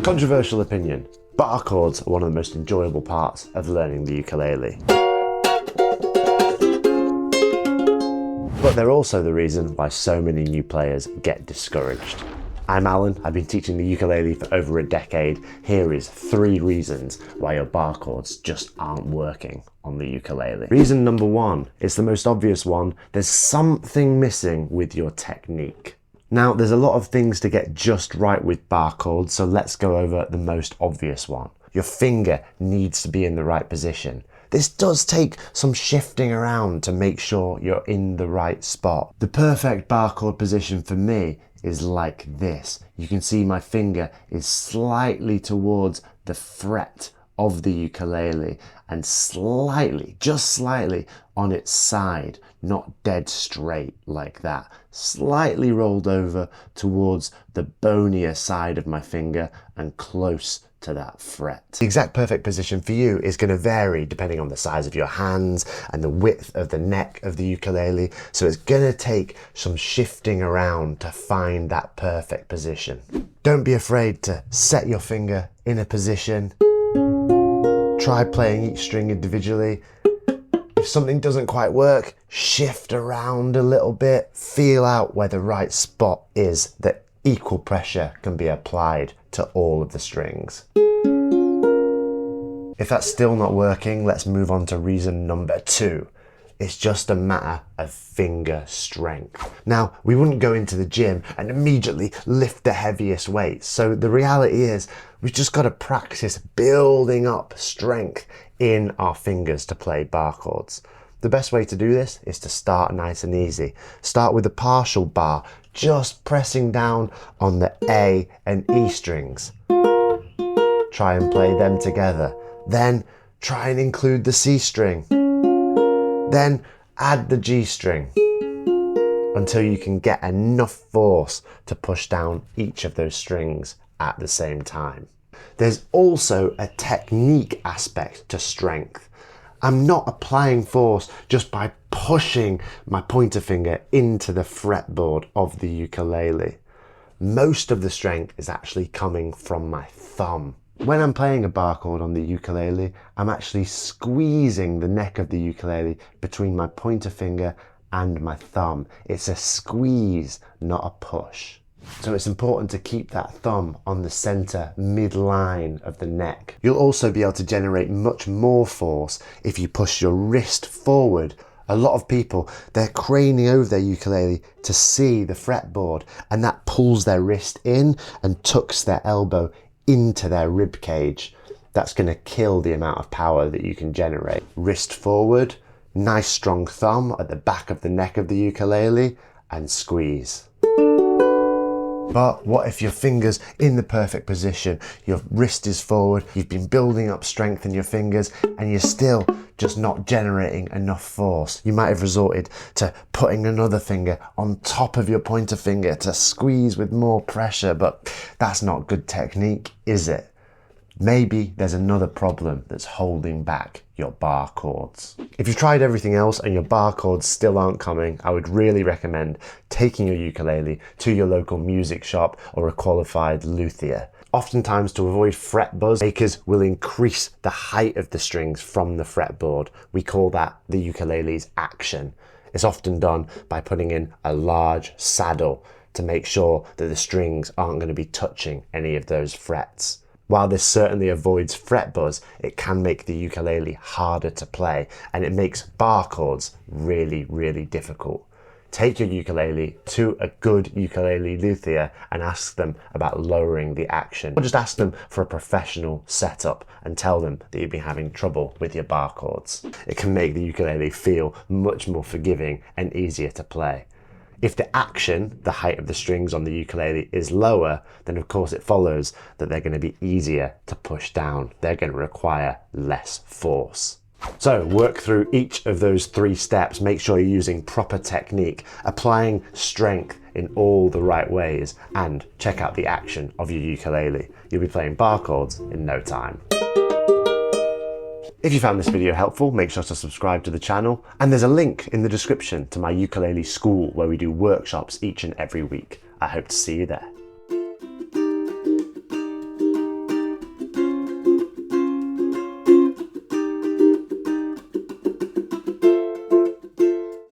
Controversial opinion, bar chords are one of the most enjoyable parts of learning the ukulele. But they're also the reason why so many new players get discouraged. I'm Alan, I've been teaching the ukulele for over a decade. Here is 3 reasons why your bar chords just aren't working on the ukulele. Reason number 1 is the most obvious one. There's something missing with your technique. Now, there's a lot of things to get just right with bar chords, so let's go over the most obvious one. Your finger needs to be in the right position. This does take some shifting around to make sure you're in the right spot. The perfect bar chord position for me is like this. You can see my finger is slightly towards the fret of the ukulele and slightly, just slightly on its side, not dead straight like that. Slightly rolled over towards the bonier side of my finger and close to that fret. The exact perfect position for you is going to vary depending on the size of your hands and the width of the neck of the ukulele, so it's going to take some shifting around to find that perfect position. Don't be afraid to set your finger in a position. Try playing each string individually. If something doesn't quite work, shift around a little bit, feel out where the right spot is that equal pressure can be applied to all of the strings. If that's still not working, let's move on to reason number 2. It's just a matter of finger strength. Now, we wouldn't go into the gym and immediately lift the heaviest weights. So the reality is we've just got to practice building up strength in our fingers to play bar chords. The best way to do this is to start nice and easy. Start with a partial bar, just pressing down on the A and E strings. Try and play them together. Then try and include the C string. Then add the G string until you can get enough force to push down each of those strings at the same time. There's also a technique aspect to strength. I'm not applying force just by pushing my pointer finger into the fretboard of the ukulele. Most of the strength is actually coming from my thumb. When I'm playing a bar chord on the ukulele, I'm actually squeezing the neck of the ukulele between my pointer finger and my thumb. It's a squeeze, not a push. So it's important to keep that thumb on the center midline of the neck. You'll also be able to generate much more force if you push your wrist forward. A lot of people, they're craning over their ukulele to see the fretboard, and that pulls their wrist in and tucks their elbow into their rib cage. That's going to kill the amount of power that you can generate. Wrist forward, nice strong thumb at the back of the neck of the ukulele, and squeeze. But what if your finger's in the perfect position, your wrist is forward, you've been building up strength in your fingers, and you're still just not generating enough force? You might have resorted to putting another finger on top of your pointer finger to squeeze with more pressure, but that's not good technique, is it? Maybe there's another problem that's holding back your bar chords. If you've tried everything else and your bar chords still aren't coming, I would really recommend taking your ukulele to your local music shop or a qualified luthier. Oftentimes, to avoid fret buzz, makers will increase the height of the strings from the fretboard. We call that the ukulele's action. It's often done by putting in a large saddle to make sure that the strings aren't going to be touching any of those frets. While this certainly avoids fret buzz, it can make the ukulele harder to play, and it makes bar chords really, really difficult. Take your ukulele to a good ukulele luthier and ask them about lowering the action. Or just ask them for a professional setup and tell them that you've been having trouble with your bar chords. It can make the ukulele feel much more forgiving and easier to play. If the action, the height of the strings on the ukulele, is lower, then of course it follows that they're going to be easier to push down. They're going to require less force. So work through each of those 3 steps. Make sure you're using proper technique, applying strength in all the right ways, and check out the action of your ukulele. You'll be playing bar chords in no time. If you found this video helpful, make sure to subscribe to the channel, and there's a link in the description to my ukulele school where we do workshops each and every week. I hope to see you there.